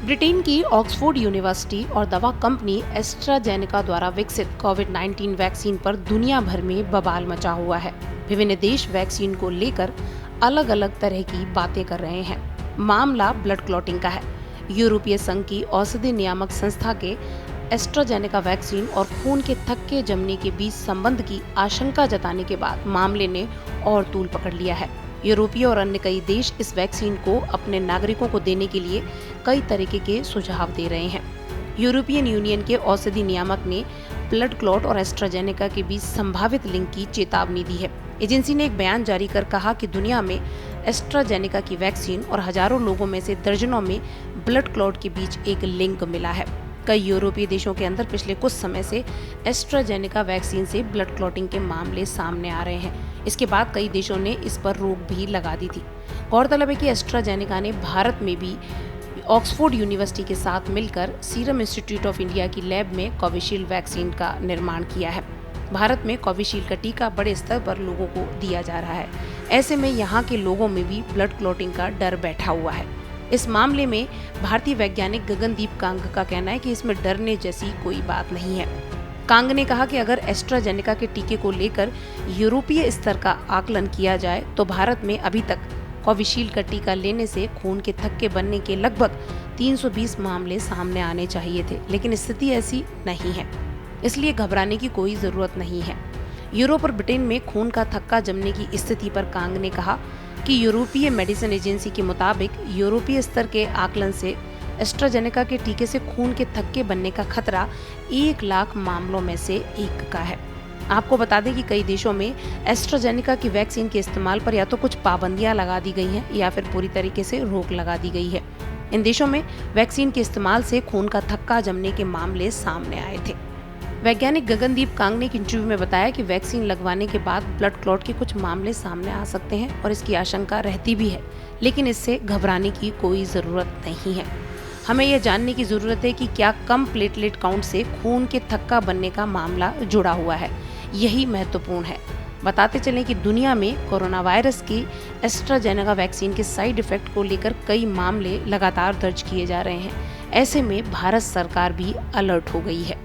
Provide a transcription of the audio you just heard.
Britain की Oxford university और दवा कंपनी एस्ट्राजेनेका द्वारा विकसित कोविड-19 वैक्सीन पर दुनिया भर में बवाल मचा हुआ है। विभिन्न देश वैक्सीन को लेकर अलग अलग तरह की बातें कर रहे हैं। मामला ब्लड क्लॉटिंग का है। यूरोपीय संघ की औषधि नियामक संस्था के एस्ट्राजेनेका वैक्सीन और खून के थक्के जमने के बीच संबंध की आशंका जताने के बाद मामले ने और तूल पकड़ लिया है। यूरोपीय और अन्य कई देश इस वैक्सीन को अपने नागरिकों को देने के लिए कई तरीके के सुझाव दे रहे हैं। यूरोपियन यूनियन के औषधि नियामक ने ब्लड क्लॉट और एस्ट्राजेनेका के बीच संभावित लिंक की चेतावनी दी है। एजेंसी ने एक बयान जारी कर कहा कि दुनिया में एस्ट्राजेनेका की वैक्सीन और हजारों लोगों में से दर्जनों में ब्लड क्लॉट के बीच एक लिंक मिला है। कई यूरोपीय देशों के अंदर पिछले कुछ समय से एस्ट्राजेनेका वैक्सीन से ब्लड क्लॉटिंग के मामले सामने आ रहे हैं। इसके बाद कई देशों ने इस पर रोक भी लगा दी थी। गौरतलब है कि एस्ट्राजेनेका ने भारत में भी ऑक्सफोर्ड यूनिवर्सिटी के साथ मिलकर सीरम इंस्टीट्यूट ऑफ इंडिया की लैब में कोविशील्ड वैक्सीन का निर्माण किया है। भारत में कोविशील्ड का टीका बड़े स्तर पर लोगों को दिया जा रहा है। ऐसे में यहाँ के लोगों में भी ब्लड क्लॉटिंग का डर बैठा हुआ है। इस मामले में भारतीय वैज्ञानिक गगनदीप कांग का कहना है कि इसमें डरने जैसी कोई बात नहीं है। कांग ने कहा कि अगर एस्ट्राजेनेका के टीके को लेकर यूरोपीय स्तर का आकलन किया जाए तो भारत में अभी तक कोविशील्ड का टीका लेने से खून के थक्के बनने के लगभग 320 मामले सामने आने चाहिए थे, लेकिन स्थिति ऐसी नहीं है, इसलिए घबराने की कोई जरूरत नहीं है। यूरोप और ब्रिटेन में खून का थक्का जमने की स्थिति पर कांग ने कहा कि यूरोपीय मेडिसिन एजेंसी के मुताबिक यूरोपीय स्तर के आकलन से एस्ट्राजेनेका के टीके से खून के थक्के बनने का खतरा 1 लाख मामलों में से एक का है। आपको बता दें कि कई देशों में एस्ट्राजेनेका की वैक्सीन के इस्तेमाल पर या तो कुछ पाबंदियां लगा दी गई हैं या फिर पूरी तरीके से रोक लगा दी गई है। इन देशों में वैक्सीन के इस्तेमाल से खून का थक्का जमने के मामले सामने आए थे। वैज्ञानिक गगनदीप कांग ने एक इंटरव्यू में बताया कि वैक्सीन लगवाने के बाद ब्लड क्लॉट के कुछ मामले सामने आ सकते हैं और इसकी आशंका रहती भी है, लेकिन इससे घबराने की कोई ज़रूरत नहीं है। हमें यह जानने की ज़रूरत है कि क्या कम प्लेटलेट काउंट से खून के थक्का बनने का मामला जुड़ा हुआ है। यही महत्वपूर्ण है। बताते चलें कि दुनिया में कोरोना वायरस की एस्ट्राजेनेका वैक्सीन के साइड इफेक्ट को लेकर कई मामले लगातार दर्ज किए जा रहे हैं। ऐसे में भारत सरकार भी अलर्ट हो गई है।